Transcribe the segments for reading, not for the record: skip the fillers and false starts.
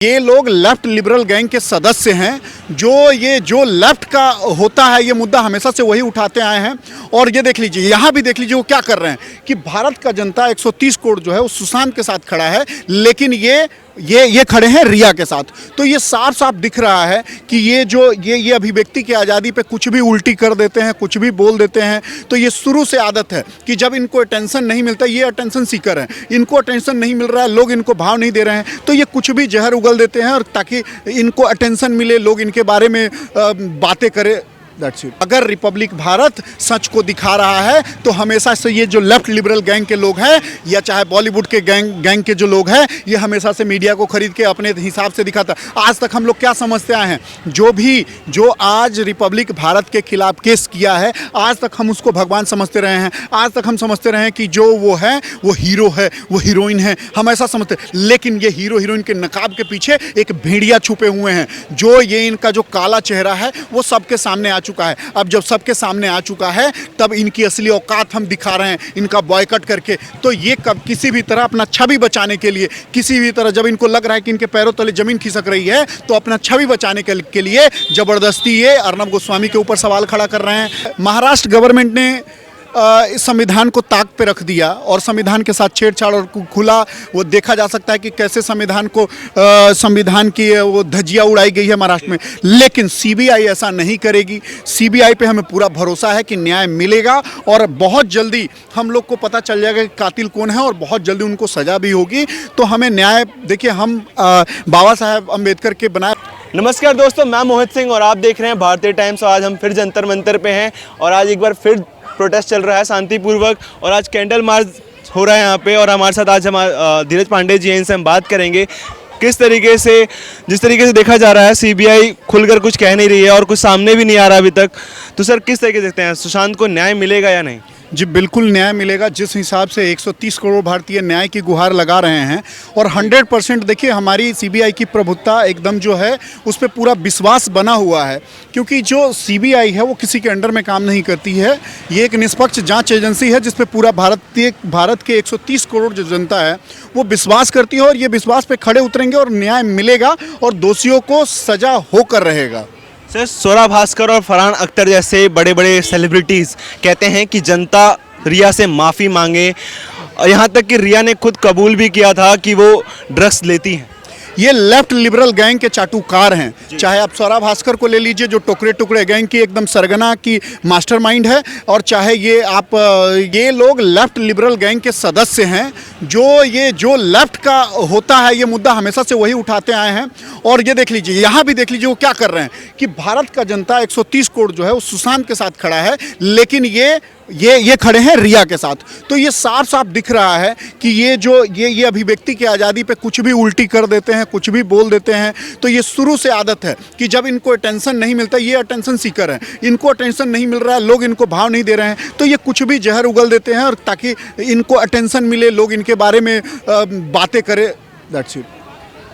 ये लोग left liberal gang के सदस्य हैं। जो लेफ्ट का होता है ये मुद्दा हमेशा से वही उठाते आए हैं। और ये देख लीजिए, यहाँ भी देख लीजिए वो क्या कर रहे हैं कि भारत का जनता 130 करोड़ जो है वो सुशांत के साथ खड़ा है, लेकिन ये खड़े हैं रिया के साथ। तो ये साफ साफ दिख रहा है कि ये अभिव्यक्ति की आज़ादी पे कुछ भी उल्टी कर देते हैं, कुछ भी बोल देते हैं। तो ये शुरू से आदत है कि जब इनको अटेंशन नहीं मिलता, ये अटेंशन सीकर हैं, इनको अटेंशन नहीं मिल रहा है, लोग इनको भाव नहीं दे रहे हैं, तो ये कुछ भी जहर उगल देते हैं और ताकि इनको अटेंशन मिले, लोग इनके बारे में बातें करें। That's it. अगर रिपब्लिक भारत सच को दिखा रहा है तो हमेशा से ये जो लेफ्ट लिबरल गैंग के लोग हैं या चाहे बॉलीवुड के गैंग के जो लोग हैं, ये हमेशा से मीडिया को खरीद के अपने हिसाब से दिखाता। आज तक हम लोग क्या समझते आए हैं, जो आज रिपब्लिक भारत के खिलाफ केस किया है, आज तक हम उसको भगवान समझते रहे हैं। आज तक हम समझते रहे हैं कि जो वो है वो हीरो है, वो हीरोइन है, हम ऐसा समझते। लेकिन ये हीरो हीरोइन के नकाब के पीछे एक भेड़िया छुपे हुए हैं। ये इनका जो काला चेहरा है वो सबके सामने आ चुका है। अब जब सबके सामने आ चुका है तब इनकी असली औकात हम दिखा रहे हैं, इनका बॉयकॉट करके। तो ये कब किसी भी तरह अपना छवि बचाने के लिए, किसी भी तरह जब इनको लग रहा है कि इनके पैरों तले जमीन खिसक रही है, तो अपना छवि बचाने के लिए जबरदस्ती ये अर्नब गोस्वामी के ऊपर सवाल खड़ा कर रहे हैं। महाराष्ट्र गवर्नमेंट ने इस संविधान को ताक पे रख दिया और संविधान के साथ छेड़छाड़ और खुला वो देखा जा सकता है कि कैसे संविधान की वो धज्जियां उड़ाई गई है महाराष्ट्र में। लेकिन सीबीआई ऐसा नहीं करेगी। सीबीआई पे हमें पूरा भरोसा है कि न्याय मिलेगा और बहुत जल्दी हम लोग को पता चल जाएगा कि कातिल कौन है और बहुत जल्दी उनको सजा भी होगी। तो हमें न्याय, देखिए हम बाबा साहेब अम्बेडकर के बनाए। नमस्कार दोस्तों, मैं मोहित सिंह और आप देख रहे हैं भारतीय टाइम्स। आज हम फिर जंतर मंतर पे हैं और आज एक बार फिर प्रोटेस्ट चल रहा है शांतिपूर्वक और आज कैंडल मार्च हो रहा है यहाँ पे। और हमारे साथ आज धीरज पांडे जी हैं, इनसे हम बात करेंगे जिस तरीके से देखा जा रहा है सीबीआई खुलकर कुछ कह नहीं रही है और कुछ सामने भी नहीं आ रहा अभी तक। तो सर किस तरीके से देखते हैं, सुशांत को न्याय मिलेगा या नहीं? जी बिल्कुल न्याय मिलेगा। जिस हिसाब से 130 करोड़ भारतीय न्याय की गुहार लगा रहे हैं और 100% देखिए हमारी सीबीआई की प्रभुत्ता एकदम जो है उस पर पूरा विश्वास बना हुआ है, क्योंकि जो सीबीआई है वो किसी के अंडर में काम नहीं करती है। ये एक निष्पक्ष जांच एजेंसी है जिस पे पूरा भारत के 130 करोड़ जो जनता है वो विश्वास करती है और ये विश्वास पे खड़े उतरेंगे और न्याय मिलेगा और दोषियों को सजा होकर रहेगा। सर, स्वरा भास्कर और फरहान अख्तर जैसे बड़े बड़े सेलिब्रिटीज़ कहते हैं कि जनता रिया से माफ़ी मांगे और यहाँ तक कि रिया ने खुद कबूल भी किया था कि वो ड्रग्स लेती हैं। ये लेफ्ट लिबरल गैंग के चाटुकार हैं। चाहे आप स्वरा भास्कर को ले लीजिए जो टुकड़े टुकड़े गैंग की एकदम सरगना की मास्टरमाइंड है, और चाहे ये लोग लेफ्ट लिबरल गैंग के सदस्य हैं। जो लेफ्ट का होता है ये मुद्दा हमेशा से वही उठाते आए हैं। और ये देख लीजिए, यहाँ भी देख लीजिए वो क्या कर रहे हैं कि भारत का जनता 130 करोड़ जो है वो सुशांत के साथ खड़ा है, लेकिन ये खड़े हैं रिया के साथ। तो ये साफ साफ दिख रहा है कि ये अभिव्यक्ति की आज़ादी पे कुछ भी उल्टी कर देते हैं, कुछ भी बोल देते हैं। तो ये शुरू से आदत है कि जब इनको अटेंशन नहीं मिलता, ये अटेंशन सीकर हैं, इनको अटेंशन नहीं मिल रहा है, लोग इनको भाव नहीं दे रहे हैं, तो ये कुछ भी जहर उगल देते हैं और ताकि इनको अटेंशन मिले, लोग इनके बारे में बातें करें। That's it.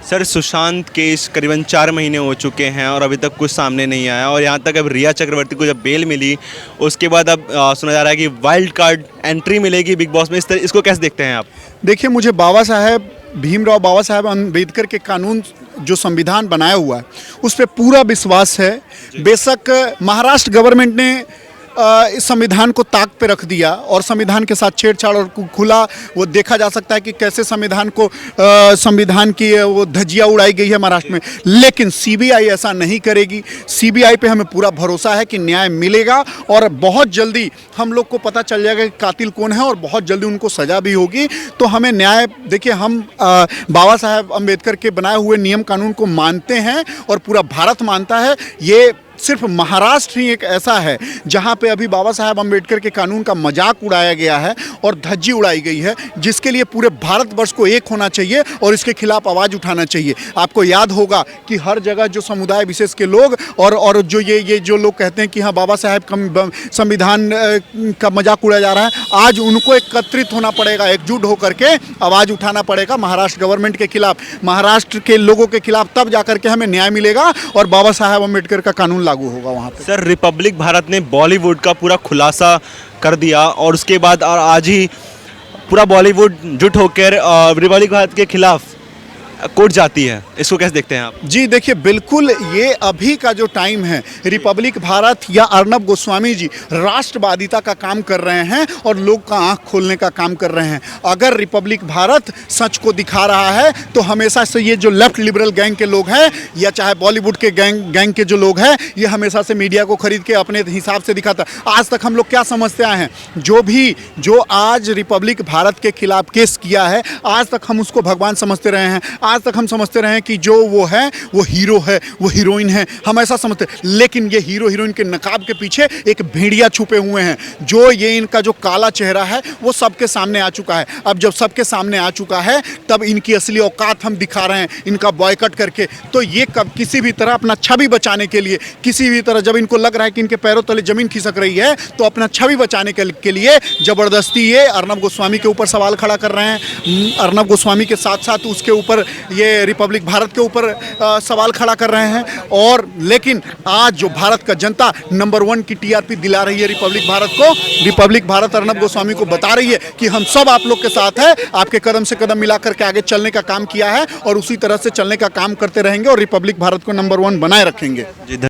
Sir, Sushant case करीबन 4 महीने हो चुके हैं और अभी तक कुछ सामने नहीं आया और यहाँ तक अब रिया चक्रवर्ती को जब बेल मिली उसके बाद अब सुना जा रहा है कि वाइल्ड कार्ड एंट्री मिलेगी बिग बॉस में। इसको कैसे देखते हैं आप? देखिए, मुझे भीमराव बाबा साहेब अम्बेडकर के कानून जो संविधान बनाया हुआ है उस पर पूरा विश्वास है। बेशक महाराष्ट्र गवर्नमेंट ने इस संविधान को ताक पे रख दिया और संविधान के साथ छेड़छाड़ और खुला वो देखा जा सकता है कि कैसे संविधान की वो धज्जियां उड़ाई गई है महाराष्ट्र में। लेकिन सीबीआई ऐसा नहीं करेगी। सीबीआई पे हमें पूरा भरोसा है कि न्याय मिलेगा और बहुत जल्दी हम लोग को पता चल जाएगा कि कातिल कौन है और बहुत जल्दी उनको सजा भी होगी। तो हमें न्याय, देखिए हम बाबा साहेब अम्बेडकर के बनाए हुए नियम कानून को मानते हैं और पूरा भारत मानता है। ये सिर्फ महाराष्ट्र ही एक ऐसा है जहां पे अभी बाबा साहेब अम्बेडकर के कानून का मजाक उड़ाया गया है और धज्जी उड़ाई गई है, जिसके लिए पूरे भारतवर्ष को एक होना चाहिए और इसके खिलाफ आवाज़ उठाना चाहिए। आपको याद होगा कि हर जगह जो समुदाय विशेष के लोग और जो ये जो लोग कहते हैं कि हाँ बाबा साहेब का संविधान का मजाक उड़ाया जा रहा है, आज उनको एकत्रित होना पड़ेगा, एकजुट होकर के आवाज़ उठाना पड़ेगा महाराष्ट्र गवर्नमेंट के खिलाफ, महाराष्ट्र के लोगों के खिलाफ। तब जाकर के हमें न्याय मिलेगा और बाबा साहेब अम्बेडकर का कानून लागू होगा वहाँ पे। सर, रिपब्लिक भारत ने बॉलीवुड का पूरा खुलासा कर दिया और उसके बाद और आज ही पूरा बॉलीवुड जुट होकर रिपब्लिक भारत के खिलाफ कोर्ट जाती है, इसको कैसे देखते हैं आप? जी देखिए, बिल्कुल ये अभी का जो टाइम है, रिपब्लिक भारत या अर्नब गोस्वामी जी राष्ट्रवादिता का काम कर रहे हैं और लोग का आंख खोलने का काम कर रहे हैं। अगर रिपब्लिक भारत सच को दिखा रहा है तो हमेशा से ये जो लेफ्ट लिबरल गैंग के लोग हैं या चाहे बॉलीवुड के गैंग के जो लोग हैं, ये हमेशा से मीडिया को खरीद के अपने हिसाब से दिखाता। आज तक हम लोग क्या समझते आए हैं, जो आज रिपब्लिक भारत के खिलाफ केस किया है, आज तक हम उसको भगवान समझते रहे हैं। आज तक हम समझते रहे हैं कि जो वो है वो हीरो है, वो हीरोइन है, हम ऐसा समझते। लेकिन ये हीरो हीरोइन के नकाब के पीछे एक भेड़िया छुपे हुए हैं। जो ये इनका जो काला चेहरा है वो सबके सामने आ चुका है। अब जब सबके सामने आ चुका है तब इनकी असली औकात हम दिखा रहे हैं, इनका बॉयकॉट करके। तो ये कब किसी भी तरह अपना छवि बचाने के लिए, किसी भी तरह जब इनको लग रहा है कि इनके पैरों तले जमीन खिसक रही है, तो अपना छवि बचाने के लिए जबरदस्ती ये अर्नब गोस्वामी के ऊपर सवाल खड़ा कर रहे हैं। अर्नब गोस्वामी के साथ साथ उसके ऊपर ये रिपब्लिक भारत के ऊपर सवाल खड़ा कर रहे हैं। और लेकिन आज जो भारत का जनता नंबर 1 की टीआरपी दिला रही है रिपब्लिक भारत को, रिपब्लिक भारत अर्नब गोस्वामी को बता रही है कि हम सब आप लोग के साथ हैं, आपके कदम से कदम मिलाकर के आगे चलने का काम किया है और उसी तरह से चलने का काम करते रहेंगे और रिपब्लिक भारत को नंबर 1 बनाए रखेंगे। जी।